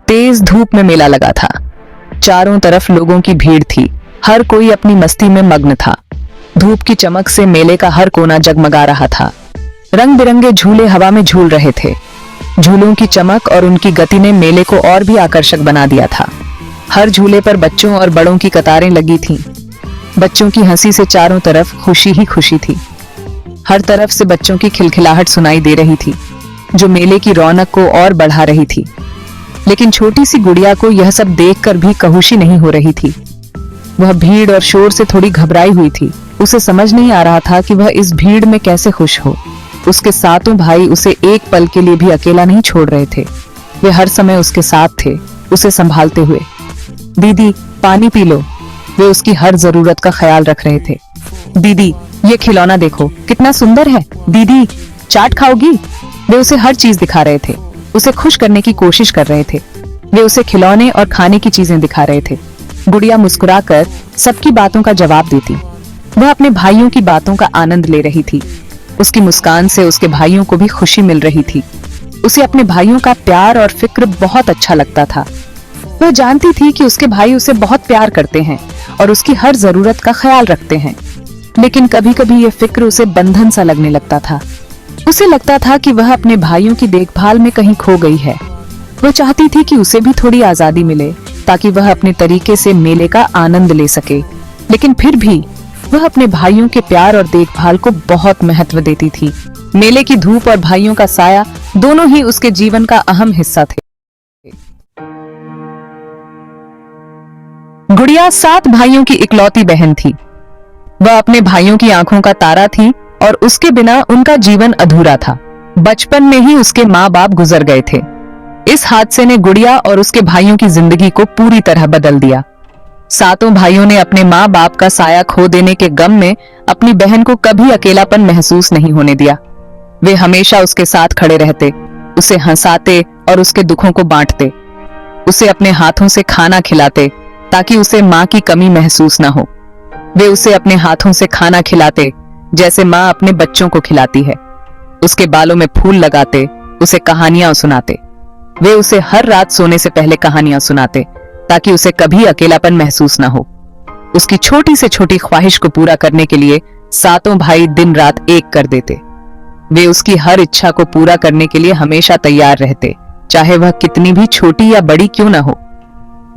तेज धूप में मेला लगा था। चारों तरफ लोगों की भीड़ थी, हर कोई अपनी मस्ती में मग्न था। धूप की चमक से मेले का हर कोना जगमगा रहा था। रंग बिरंगे झूले हवा में झूल रहे थे। झूलों की चमक और उनकी गति ने मेले को और भी आकर्षक बना दिया था। हर झूले पर बच्चों और बड़ों की कतारें लगी थीं। बच्चों की हंसी से चारों तरफ खुशी ही खुशी थी। हर तरफ से बच्चों की खिलखिलाहट सुनाई दे रही थी, जो मेले की रौनक को और बढ़ा रही थी। लेकिन छोटी सी गुड़िया को यह सब देखकर भी कहुशी नहीं हो रही थी। वह भीड़ और शोर से थोड़ी घबराई हुई थी। उसे समझ नहीं आ रहा था कि वह इस भीड़ में कैसे खुश हो। उसके सातों भाई उसे एक पल के लिए भी अकेला नहीं छोड़ रहे थे। वे हर समय उसके साथ थे, उसे संभालते हुए। दीदी, पानी पी लो। वे उसकी हर जरूरत का ख्याल रख रहे थे। दीदी, ये खिलौना देखो, कितना सुंदर है। दीदी, चाट खाओगी? वे उसे हर चीज दिखा रहे थे, उसे खुश करने की कोशिश कर रहे थे। वे उसे खिलौने और खाने की चीजें दिखा रहे थे। गुड़िया मुस्कुराकर सबकी बातों का जवाब देती। वह अपने भाइयों की बातों का आनंद ले रही थी। उसकी मुस्कान से उसके भाइयों को भी खुशी मिल रही थी। उसे अपने भाइयों का प्यार और फिक्र बहुत अच्छा लगता था। वह जानती थी कि उसके भाई उसे बहुत प्यार करते हैं और उसकी हर जरूरत का ख्याल रखते हैं। लेकिन कभी कभी यह फिक्र उसे बंधन सा लगने लगता था। उसे लगता था कि वह अपने भाइयों की देखभाल में कहीं खो गई है। वह चाहती थी कि उसे भी थोड़ी आजादी मिले, ताकि वह अपने तरीके से मेले का आनंद ले सके। लेकिन फिर भी वह अपने भाइयों के प्यार और देखभाल को बहुत महत्व देती थी। मेले की धूप और भाइयों का साया दोनों ही उसके जीवन का अहम हिस्सा थे। गुड़िया 7 भाइयों की इकलौती बहन थी। वह अपने भाइयों की आंखों का तारा थी और उसके बिना उनका जीवन अधूरा था। बचपन में ही उसके माँ बाप गुजर गए थे। इस हादसे ने गुड़िया और उसके भाइयों की जिंदगी को पूरी तरह बदल दिया। सातों भाइयों ने अपने माँ बाप का साया खो देने के गम में अपनी बहन को कभी अकेलापन महसूस नहीं होने दिया। वे हमेशा उसके साथ खड़े रहते, उसे हंसाते और उसके दुखों को बांटते। उसे अपने हाथों से खाना खिलाते ताकि उसे माँ की कमी महसूस न हो। वे उसे अपने हाथों से खाना खिलाते जैसे माँ अपने बच्चों को खिलाती है। उसके बालों में फूल लगाते, उसे कहानियां सुनाते। वे उसे हर रात सोने से पहले कहानियां सुनाते ताकि उसे कभी अकेलापन महसूस न हो। उसकी छोटी से छोटी ख्वाहिश को पूरा करने के लिए सातों भाई दिन रात एक कर देते। वे उसकी हर इच्छा को पूरा करने के लिए हमेशा तैयार रहते, चाहे वह कितनी भी छोटी या बड़ी क्यों न हो।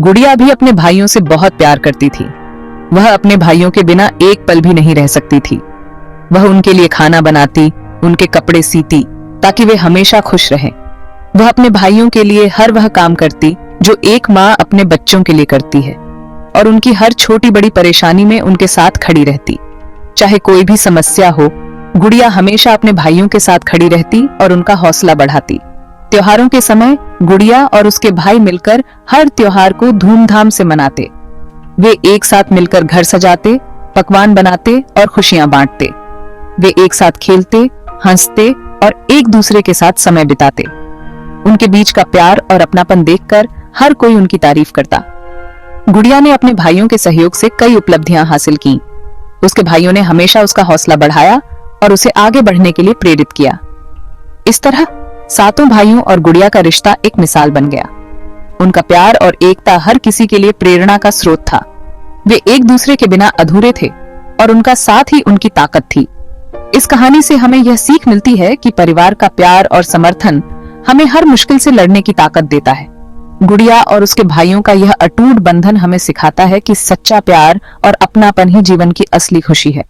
गुड़िया भी अपने भाइयों से बहुत प्यार करती थी। वह अपने भाइयों के बिना एक पल भी नहीं रह सकती थी। वह उनके लिए खाना बनाती, उनके कपड़े सीती ताकि वे हमेशा खुश रहें। वह अपने भाइयों के लिए हर वह काम करती जो एक माँ अपने बच्चों के लिए करती है, और उनकी हर छोटी बड़ी परेशानी में उनके साथ खड़ी रहती। चाहे कोई भी समस्या हो, गुड़िया हमेशा अपने भाइयों के साथ खड़ी रहती और उनका हौसला बढ़ाती। त्योहारों के समय गुड़िया और उसके भाई मिलकर हर त्योहार को धूमधाम से मनाते। वे एक साथ मिलकर घर सजाते, पकवान बनाते और खुशियां बांटते। वे एक साथ खेलते, हंसते और एक दूसरे के साथ समय बिताते। उनके बीच का प्यार और अपनापन देखकर हर कोई उनकी तारीफ करता। गुड़िया ने अपने भाइयों के सहयोग से कई उपलब्धियां हासिल की। उसके भाइयों ने हमेशा उसका हौसला बढ़ाया और उसे आगे बढ़ने के लिए प्रेरित किया। इस तरह सातों भाइयों और गुड़िया का रिश्ता एक मिसाल बन गया। उनका प्यार और एकता हर किसी के लिए प्रेरणा का स्रोत था। वे एक दूसरे के बिना अधूरे थे और उनका साथ ही उनकी ताकत थी। इस कहानी से हमें यह सीख मिलती है कि परिवार का प्यार और समर्थन हमें हर मुश्किल से लड़ने की ताकत देता है। गुड़िया और उसके भाइयों का यह अटूट बंधन हमें सिखाता है कि सच्चा प्यार और अपनापन ही जीवन की असली खुशी है।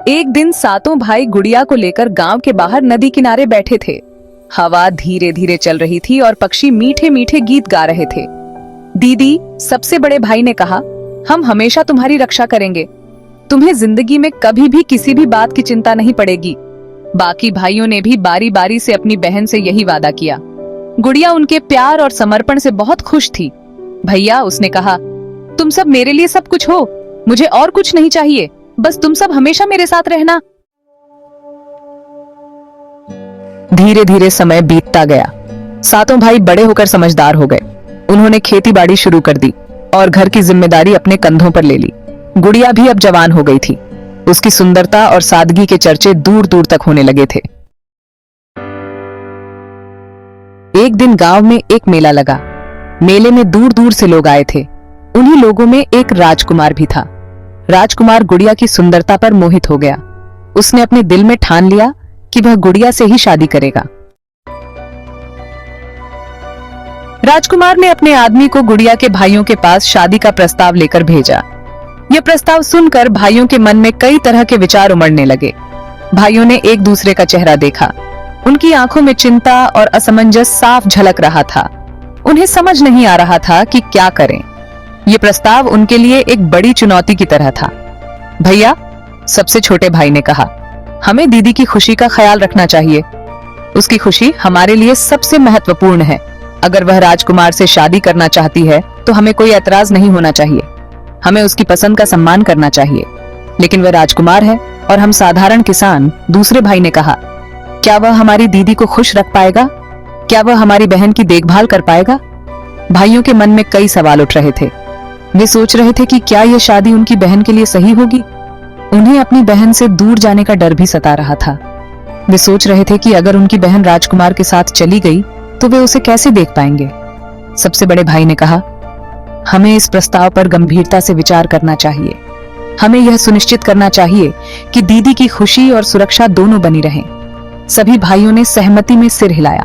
एक दिन सातों भाई गुड़िया को लेकर गांव के बाहर नदी किनारे बैठे थे। हवा धीरे धीरे चल रही थी और पक्षी मीठे मीठे गीत गा रहे थे। दीदी, सबसे बड़े भाई ने कहा, हम हमेशा तुम्हारी रक्षा करेंगे। तुम्हें जिंदगी में कभी भी किसी भी बात की चिंता नहीं पड़ेगी। बाकी भाइयों ने भी बारी बारी से अपनी बहन से यही वादा किया। गुड़िया उनके प्यार और समर्पण से बहुत खुश थी। भैया, उसने कहा, तुम सब मेरे लिए सब कुछ हो, मुझे और कुछ नहीं चाहिए, बस तुम सब हमेशा मेरे साथ रहना। धीरे धीरे समय बीतता गया। सातों भाई बड़े होकर समझदार हो गए। उन्होंने खेती बाड़ी शुरू कर दी और घर की जिम्मेदारी अपने कंधों पर ले ली। गुड़िया भी अब जवान हो गई थी। उसकी सुंदरता और सादगी के चर्चे दूर दूर तक होने लगे थे। एक दिन गांव में एक मेला लगा। मेले में दूर दूर से लोग आए थे। उन्हीं लोगों में एक राजकुमार भी था। राजकुमार गुड़िया की सुंदरता पर मोहित हो गया। उसने अपने दिल में ठान लिया कि वह गुड़िया से ही शादी करेगा। राजकुमार ने अपने आदमी को गुड़िया के भाइयों के पास शादी का प्रस्ताव लेकर भेजा। यह प्रस्ताव सुनकर भाइयों के मन में कई तरह के विचार उमड़ने लगे। भाइयों ने एक दूसरे का चेहरा देखा। उनकी आंखों में चिंता और असमंजस साफ झलक रहा था। उन्हें समझ नहीं आ रहा था कि क्या करें। यह प्रस्ताव उनके लिए एक बड़ी चुनौती की तरह था। भैया, सबसे छोटे भाई ने कहा, हमें दीदी की खुशी का ख्याल रखना चाहिए। उसकी खुशी हमारे लिए सबसे महत्वपूर्ण है। अगर वह राजकुमार से शादी करना चाहती है तो हमें कोई ऐतराज नहीं होना चाहिए। हमें उसकी पसंद का सम्मान करना चाहिए। लेकिन वह राजकुमार है और हम साधारण किसान। दूसरे भाई ने कहा, क्या वह हमारी दीदी को खुश रख पाएगा? क्या वह हमारी बहन की देखभाल कर पाएगा? भाइयों के मन में कई सवाल उठ रहे थे। वे सोच रहे थे कि क्या यह शादी उनकी बहन के लिए सही होगी। उन्हें अपनी बहन से दूर जाने का डर भी सता रहा था। वे सोच रहे थे कि अगर उनकी बहन राजकुमार के साथ चली गई तो वे उसे कैसे देख पाएंगे। सबसे बड़े भाई ने कहा, हमें इस प्रस्ताव पर गंभीरता से विचार करना चाहिए। हमें यह सुनिश्चित करना चाहिए कि दीदी की खुशी और सुरक्षा दोनों बनी रहें। सभी भाइयों ने सहमति में सिर हिलाया।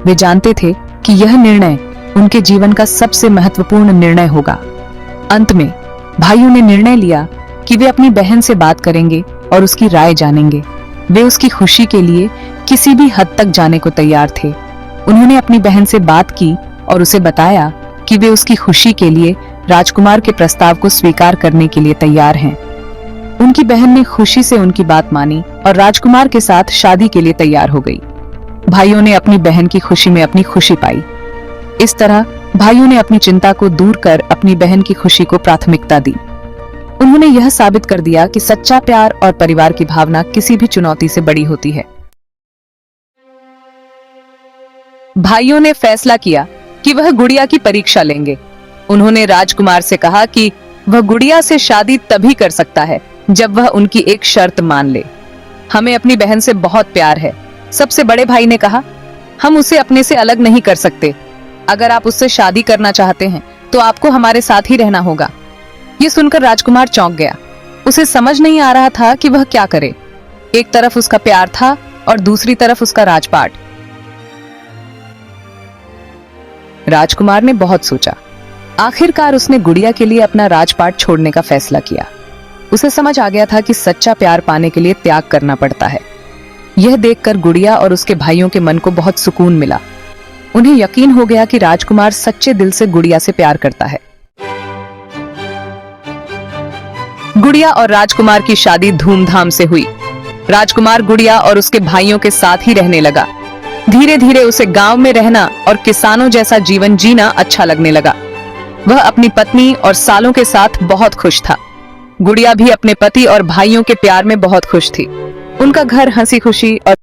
वे जानते थे कि यह निर्णय उनके जीवन का सबसे महत्वपूर्ण निर्णय होगा। अंत में भाइयों ने निर्णय लिया कि वे अपनी बहन से बात करेंगे और उसकी राय जानेंगे। वे उसकी खुशी के लिए किसी भी हद तक जाने को तैयार थे। उन्होंने अपनी बहन से बात की और उसे बताया कि वे उसकी खुशी के लिए राजकुमार के प्रस्ताव को स्वीकार करने के लिए तैयार हैं। उनकी बहन ने खुशी से उनकी बात मानी और राजकुमार के साथ शादी के लिए तैयार हो गई। भाइयों ने अपनी बहन की खुशी में अपनी खुशी पाई। इस तरह भाइयों ने अपनी चिंता को दूर कर अपनी बहन की खुशी को प्राथमिकता दी। उन्होंने यह साबित कर दिया कि सच्चा प्यार और परिवार की भावना किसी भी चुनौती से बड़ी होती है। भाइयों ने फैसला किया कि वह गुड़िया की परीक्षा लेंगे। उन्होंने राजकुमार से कहा कि वह गुड़िया से शादी तभी कर सकता है जब वह उनकी एक शर्त मान ले। हमें अपनी बहन से बहुत प्यार है। सबसे बड़े भाई ने कहा, हम उसे अपने से अलग नहीं कर सकते। अगर आप उससे शादी करना चाहते हैं तो आपको हमारे साथ ही रहना होगा। ये सुनकर राजकुमार चौंक गया। उसे समझ नहीं आ रहा था कि वह क्या करे। एक तरफ उसका प्यार था और दूसरी तरफ उसका राजपाट। राजकुमार ने बहुत सोचा। आखिरकार उसने गुड़िया के लिए अपना राजपाट छोड़ने का फैसला किया। उसे समझ आ गया था कि सच्चा प्यार पाने के लिए त्याग करना पड़ता है। यह देखकर गुड़िया और उसके भाइयों के मन को बहुत सुकून मिला। उन्हें यकीन हो गया कि राजकुमार सच्चे दिल से गुड़िया से प्यार करता है। गुड़िया और राजकुमार की शादी धूमधाम से हुई। राजकुमार गुड़िया और उसके भाइयों के साथ ही रहने लगा। धीरे धीरे उसे गांव में रहना और किसानों जैसा जीवन जीना अच्छा लगने लगा। वह अपनी पत्नी और सालों के साथ बहुत खुश था। गुड़िया भी अपने पति और भाइयों के प्यार में बहुत खुश थी। उनका घर हंसी खुशी और